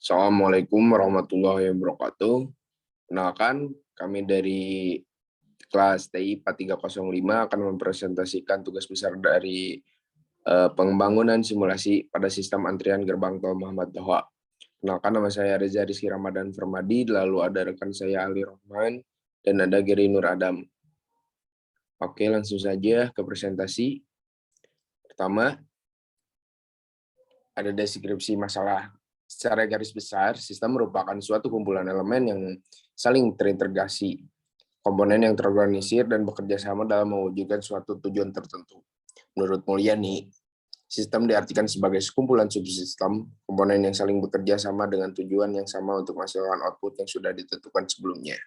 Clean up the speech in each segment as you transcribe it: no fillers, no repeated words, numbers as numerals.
Assalamualaikum warahmatullahi wabarakatuh. Kenalkan, kami dari kelas TI 4305 akan mempresentasikan tugas besar dari pembangunan simulasi pada sistem antrian gerbang tol Muhammad Toha. Kenalkan, nama saya Reza Rizky Ramadan Fermadi, lalu ada rekan saya Ali Rohman, dan ada Geri Nur Adam. Oke, langsung saja ke presentasi. Pertama, ada deskripsi masalah. Secara garis besar, sistem merupakan suatu kumpulan elemen yang saling terintegrasi, komponen yang terorganisir dan bekerja sama dalam mewujudkan suatu tujuan tertentu. Menurut Mulyani, sistem diartikan sebagai sekumpulan subsistem, komponen yang saling bekerja sama dengan tujuan yang sama untuk menghasilkan output yang sudah ditentukan sebelumnya.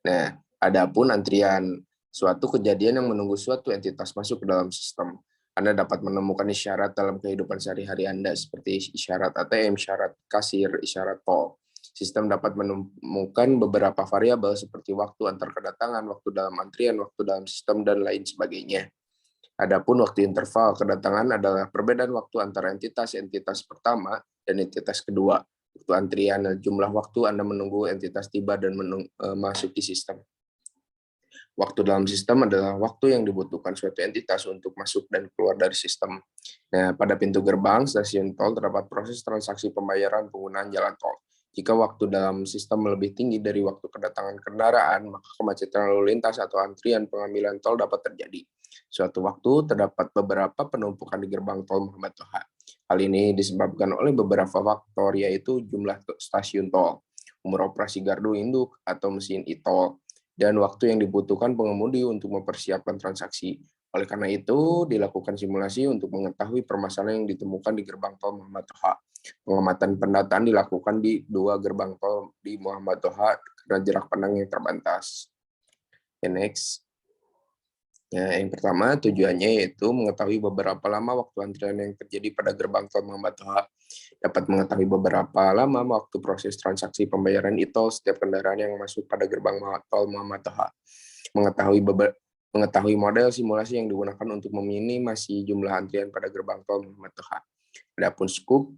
Nah, adapun antrian suatu kejadian yang menunggu suatu entitas masuk ke dalam sistem. Anda dapat menemukan isyarat dalam kehidupan sehari-hari Anda seperti isyarat ATM, isyarat kasir, isyarat tol. Sistem dapat menemukan beberapa variabel seperti waktu antar kedatangan, waktu dalam antrian, waktu dalam sistem, dan lain sebagainya. Adapun waktu interval kedatangan adalah perbedaan waktu antara entitas pertama dan entitas kedua. Waktu antrian dan jumlah waktu Anda menunggu entitas tiba dan memasuki sistem. Waktu dalam sistem adalah waktu yang dibutuhkan suatu entitas untuk masuk dan keluar dari sistem. Nah, pada pintu gerbang stasiun tol terdapat proses transaksi pembayaran penggunaan jalan tol. Jika waktu dalam sistem lebih tinggi dari waktu kedatangan kendaraan, maka kemacetan lalu lintas atau antrian pengambilan tol dapat terjadi. Suatu waktu terdapat beberapa penumpukan di gerbang tol Muhammad Toha. Hal ini disebabkan oleh beberapa faktor, yaitu jumlah stasiun tol, umur operasi gardu induk atau mesin e-tol, dan waktu yang dibutuhkan pengemudi untuk mempersiapkan transaksi. Oleh karena itu, dilakukan simulasi untuk mengetahui permasalahan yang ditemukan di gerbang tol Muhammad Toha. Pengamatan pendataan dilakukan di 2 gerbang tol di Muhammad Toha karena jarak pandang yang terbatas. Next. Ya, yang pertama tujuannya yaitu mengetahui beberapa lama waktu antrian yang terjadi pada gerbang tol Muhammad Toha. Dapat mengetahui beberapa lama waktu proses transaksi pembayaran e-tol setiap kendaraan yang masuk pada gerbang tol Muhammad Toha. Mengetahui model simulasi yang digunakan untuk meminimasi jumlah antrian pada gerbang tol Muhammad Toha. Adapun skop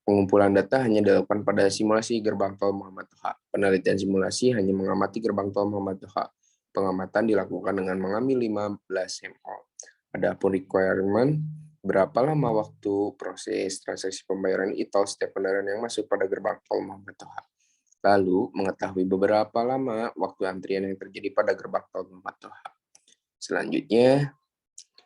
pengumpulan data hanya dilakukan pada simulasi gerbang tol Muhammad Toha. Penelitian simulasi hanya mengamati gerbang tol Muhammad Toha. Pengamatan dilakukan dengan mengambil 15 sampel. Adapun requirement, berapa lama waktu proses transaksi pembayaran e-tol setiap kendaraan yang masuk pada gerbang tol Muhammad Toha. Lalu, mengetahui beberapa lama waktu antrian yang terjadi pada gerbang tol Muhammad Toha. Selanjutnya,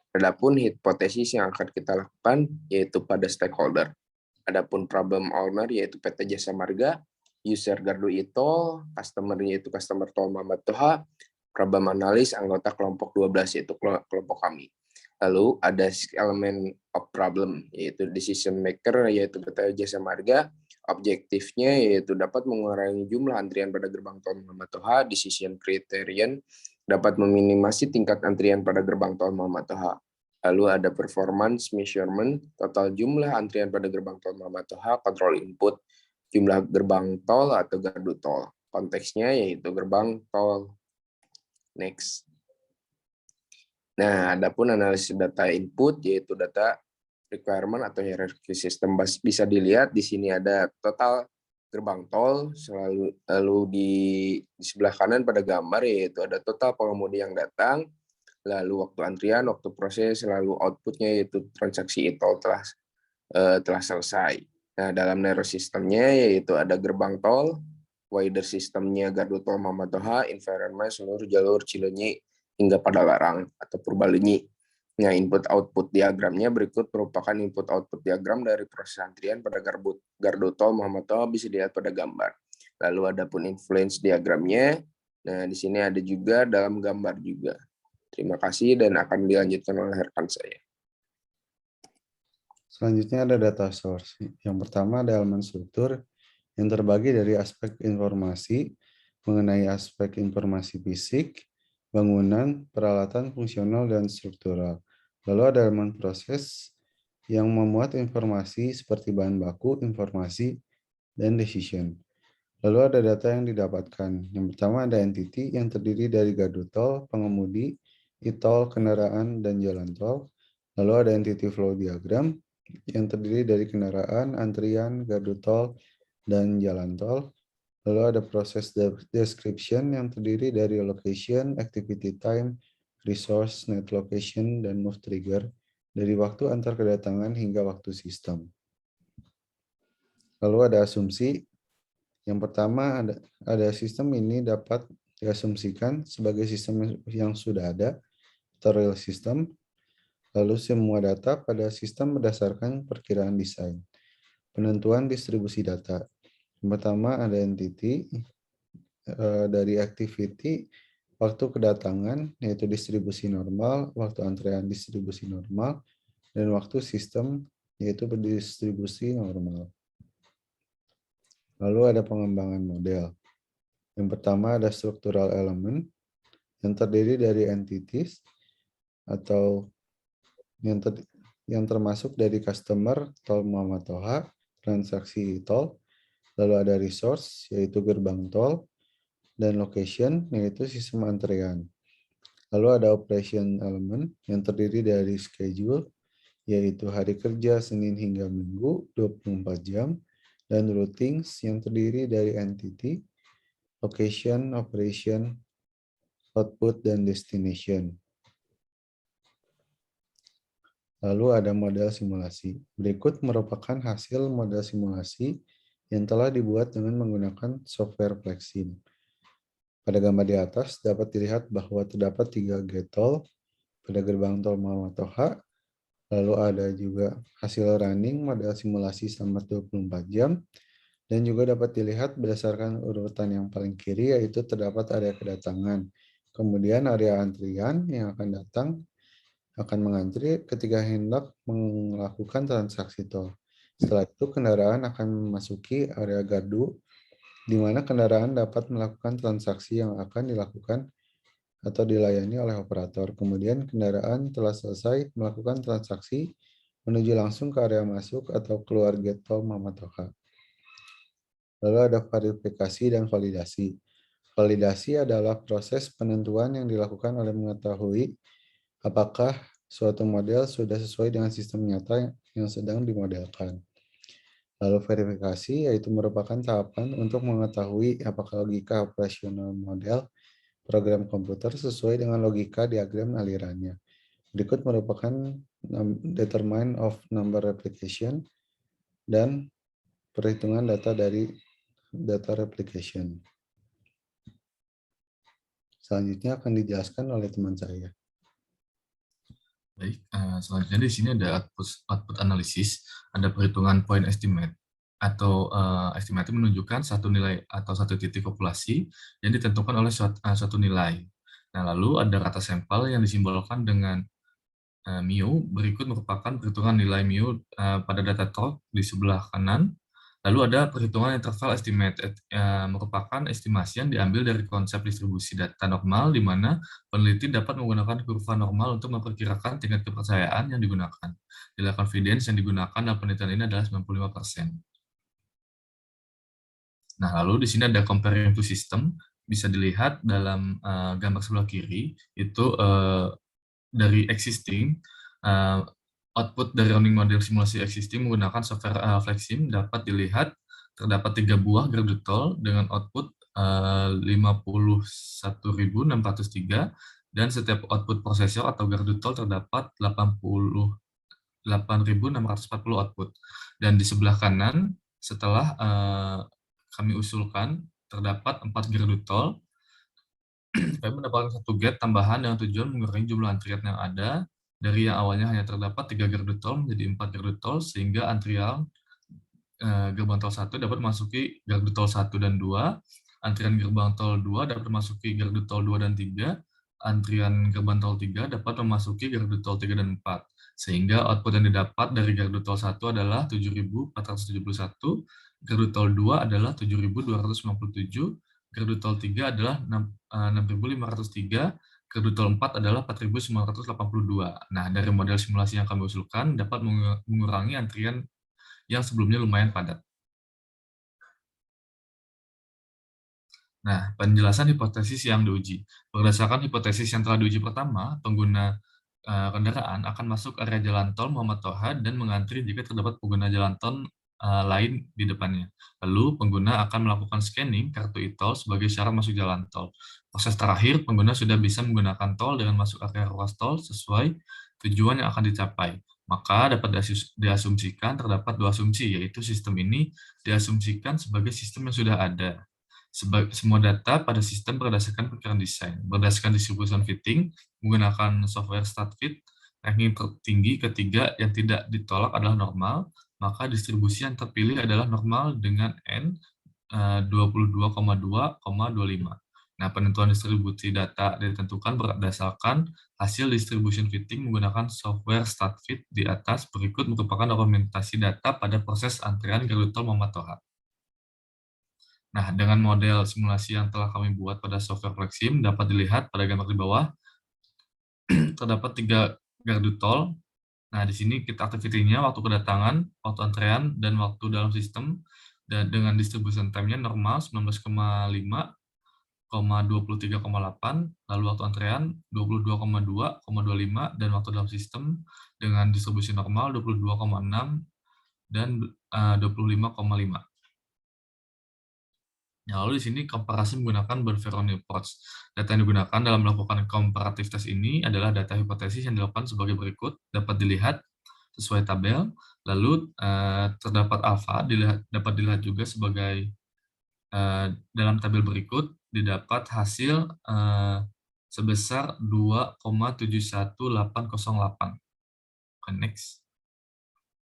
adapun hipotesis yang akan kita lakukan, yaitu pada stakeholder. Adapun problem owner, yaitu PT Jasa Marga, user gardu e-tol, customer yaitu customer tol Muhammad Toha, problem analis anggota kelompok 12 yaitu kelompok kami. Lalu ada elemen of problem yaitu decision maker yaitu PT Jasa Marga. Objektifnya yaitu dapat mengurangi jumlah antrian pada gerbang tol Muhammad Toha. Decision criterion dapat meminimasi tingkat antrian pada gerbang tol Muhammad Toha. Lalu ada performance measurement, total jumlah antrian pada gerbang tol Muhammad Toha, control input, jumlah gerbang tol atau gardu tol. Konteksnya yaitu gerbang tol. Next. Nah, adapun analisis data input yaitu data requirement atau hierarchy system bisa dilihat di sini ada total gerbang tol, lalu di sebelah kanan pada gambar yaitu ada total pengemudi yang datang, lalu waktu antrian, waktu proses, lalu outputnya yaitu transaksi e-tol telah selesai. Nah, dalam narrow sistemnya yaitu ada gerbang tol, wider sistemnya gardu tol Muhammad Toha, environment seluruh jalur Cileunyi hingga Padalarang atau Purbalunyi. Nah, input-output diagramnya berikut merupakan input-output diagram dari proses antrian pada gardu tol Muhammad Toha bisa dilihat pada gambar. Lalu ada pun influence diagramnya. Nah, di sini ada juga dalam gambar juga. Terima kasih dan akan dilanjutkan oleh rekan saya. Selanjutnya ada data source. Yang pertama ada elemen struktur yang terbagi dari aspek informasi mengenai aspek informasi fisik, bangunan, peralatan fungsional, dan struktural. Lalu ada elemen proses yang memuat informasi seperti bahan baku, informasi, dan decision. Lalu ada data yang didapatkan. Yang pertama ada entity yang terdiri dari gardu tol, pengemudi, e-tol, kendaraan, dan jalan tol. Lalu ada entity flow diagram yang terdiri dari kendaraan, antrian, gardu tol, dan jalan tol. Lalu ada proses description yang terdiri dari location, activity time, resource, net location, dan move trigger dari waktu antar kedatangan hingga waktu sistem. Lalu ada asumsi. Yang pertama ada sistem ini dapat diasumsikan sebagai sistem yang sudah ada atau real system. Lalu semua data pada sistem berdasarkan perkiraan desain. Penentuan distribusi data. Yang pertama ada entity, dari activity, waktu kedatangan, yaitu distribusi normal, waktu antrean distribusi normal, dan waktu sistem, yaitu berdistribusi normal. Lalu ada pengembangan model. Yang pertama ada structural element, yang terdiri dari entities, atau yang termasuk dari customer, tol Muhammad Toha, transaksi tol, lalu ada resource, yaitu gerbang tol, dan location, yaitu sistem antrean. Lalu ada operation element yang terdiri dari schedule, yaitu hari kerja Senin hingga Minggu, 24 jam, dan routines yang terdiri dari entity, location, operation, output, dan destination. Lalu ada model simulasi. Berikut merupakan hasil model simulasi yang telah dibuat dengan menggunakan software Plexim. Pada gambar di atas dapat dilihat bahwa terdapat 3 gate tol pada gerbang tol Muhammad Toha. Lalu ada juga hasil running model simulasi selama 24 jam. Dan juga dapat dilihat berdasarkan urutan yang paling kiri, yaitu terdapat area kedatangan. Kemudian area antrian yang akan datang akan mengantri ketika hendak melakukan transaksi tol. Setelah itu kendaraan akan memasuki area gardu, di mana kendaraan dapat melakukan transaksi yang akan dilakukan atau dilayani oleh operator. Kemudian kendaraan telah selesai melakukan transaksi menuju langsung ke area masuk atau keluar gate tol Muhammad Toha. Lalu ada verifikasi dan validasi. Validasi adalah proses penentuan yang dilakukan oleh mengetahui apakah suatu model sudah sesuai dengan sistem nyata yang sedang dimodelkan. Lalu verifikasi yaitu merupakan tahapan untuk mengetahui apakah logika operasional model program komputer sesuai dengan logika diagram alirannya. Berikut merupakan determine of number replication dan perhitungan data dari data replication. Selanjutnya akan dijelaskan oleh teman saya. Baik, selanjutnya di sini ada output analisis, ada perhitungan point estimate atau estimate menunjukkan satu nilai atau satu titik populasi yang ditentukan oleh suatu nilai. Nah, lalu ada rata sampel yang disimbolkan dengan mu. Berikut merupakan perhitungan nilai mu pada data top di sebelah kanan. Lalu ada perhitungan interval estimate, merupakan estimasi yang diambil dari konsep distribusi data normal, di mana peneliti dapat menggunakan kurva normal untuk memperkirakan tingkat kepercayaan yang digunakan. Nilai confidence yang digunakan dalam penelitian ini adalah 95%. Nah, lalu di sini ada comparing to system, bisa dilihat dalam gambar sebelah kiri, itu dari existing, output dari running model simulasi existing menggunakan software Flexim dapat dilihat terdapat 3 buah gardu tol dengan output 51.603 dan setiap output prosesor atau gardu tol terdapat 88.640 output. Dan di sebelah kanan setelah kami usulkan terdapat 4 gardu tol, kami mendapatkan 1 gate tambahan dengan tujuan mengurangi jumlah antrian yang ada dari yang awalnya hanya terdapat 3 gardu tol menjadi 4 gardu tol, sehingga antrian gerbang tol 1 dapat memasuki gardu tol 1 dan 2, antrian gerbang tol 2 dapat memasuki gardu tol 2 dan 3, antrian gerbang tol 3 dapat memasuki gardu tol 3 dan 4, sehingga output yang didapat dari gardu tol 1 adalah 7.471, gardu tol 2 adalah 7.297, gardu tol 3 adalah 6.503, gardu tol 4 adalah 4.982. Nah, dari model simulasi yang kami usulkan dapat mengurangi antrian yang sebelumnya lumayan padat. Nah, penjelasan hipotesis yang diuji. Berdasarkan hipotesis yang telah diuji pertama, pengguna kendaraan akan masuk area jalan tol Muhammad Toha dan mengantri jika terdapat pengguna jalan tol lain di depannya. Lalu pengguna akan melakukan scanning kartu e-tol sebagai syarat masuk jalan tol. Proses terakhir, pengguna sudah bisa menggunakan tol dengan masuk area ruas tol sesuai tujuan yang akan dicapai. Maka dapat diasumsikan terdapat dua asumsi, yaitu sistem ini diasumsikan sebagai sistem yang sudah ada. Semua data pada sistem berdasarkan pikiran desain, berdasarkan distribution fitting, menggunakan software StatFit, ranking tertinggi ketiga yang tidak ditolak adalah normal, maka distribusi yang terpilih adalah normal dengan N 22,2,25. Nah, penentuan distribusi data ditentukan berdasarkan hasil distribution fitting menggunakan software StatFit di atas. Berikut merupakan dokumentasi data pada proses antrian gardu tol Muhammad Toha. Nah, dengan model simulasi yang telah kami buat pada software Flexim, dapat dilihat pada gambar di bawah, terdapat 3 gardu tol. Nah, di sini kita activity-nya waktu kedatangan, waktu antrean, dan waktu dalam sistem, dan dengan distribution time-nya normal 19,5, 23,8, lalu waktu antrean 22,2,25, dan waktu dalam sistem dengan distribusi normal 22,6 dan 25,5. Nah, lalu di sini komparasi menggunakan Bonferroni approach. Data yang digunakan dalam melakukan komparatif tes ini adalah data hipotesis yang dilakukan sebagai berikut, dapat dilihat sesuai tabel, lalu terdapat alfa, dapat dilihat juga sebagai dalam tabel berikut, didapat hasil sebesar 2,71808. Next.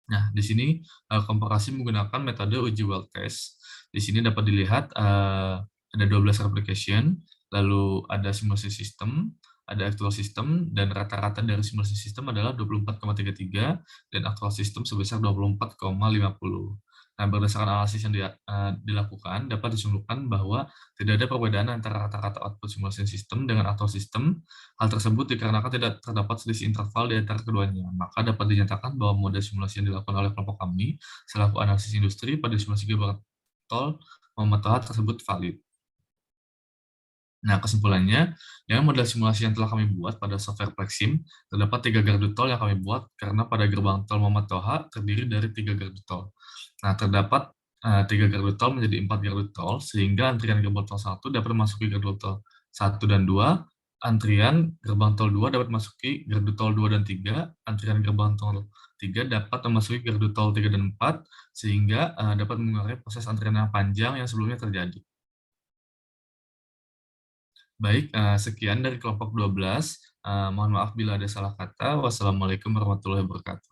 Nah, di sini komparasi menggunakan metode uji well test. Di sini dapat dilihat ada 12 replication, lalu ada simulasi sistem, ada actual system, dan rata-rata dari simulasi sistem adalah 24,33, dan actual system sebesar 24,50. Nah, berdasarkan analisis yang dilakukan, dapat disimpulkan bahwa tidak ada perbedaan antara rata-rata output simulasi sistem dengan actual system. Hal tersebut dikarenakan tidak terdapat selisih interval di antara keduanya. Maka dapat dinyatakan bahwa model simulasi yang dilakukan oleh kelompok kami selaku analisis industri pada simulasi gerbang tol Muhammad Toha tersebut valid. Nah, kesimpulannya, dengan model simulasi yang telah kami buat pada software Flexim, terdapat 3 gardu tol yang kami buat karena pada gerbang tol Muhammad Toha terdiri dari 3 gardu tol. Nah, terdapat 3 gardu tol menjadi 4 gardu tol, sehingga antrian gerbang tol 1 dapat memasuki gardu tol 1 dan 2, antrian gerbang tol 2 dapat memasuki gardu tol 2 dan 3, antrian gerbang tol 3 dapat memasuki gardu tol 3 dan 4, sehingga dapat mengurangi proses antrian yang panjang yang sebelumnya terjadi. Baik, sekian dari kelompok 12. Mohon maaf bila ada salah kata. Wassalamualaikum warahmatullahi wabarakatuh.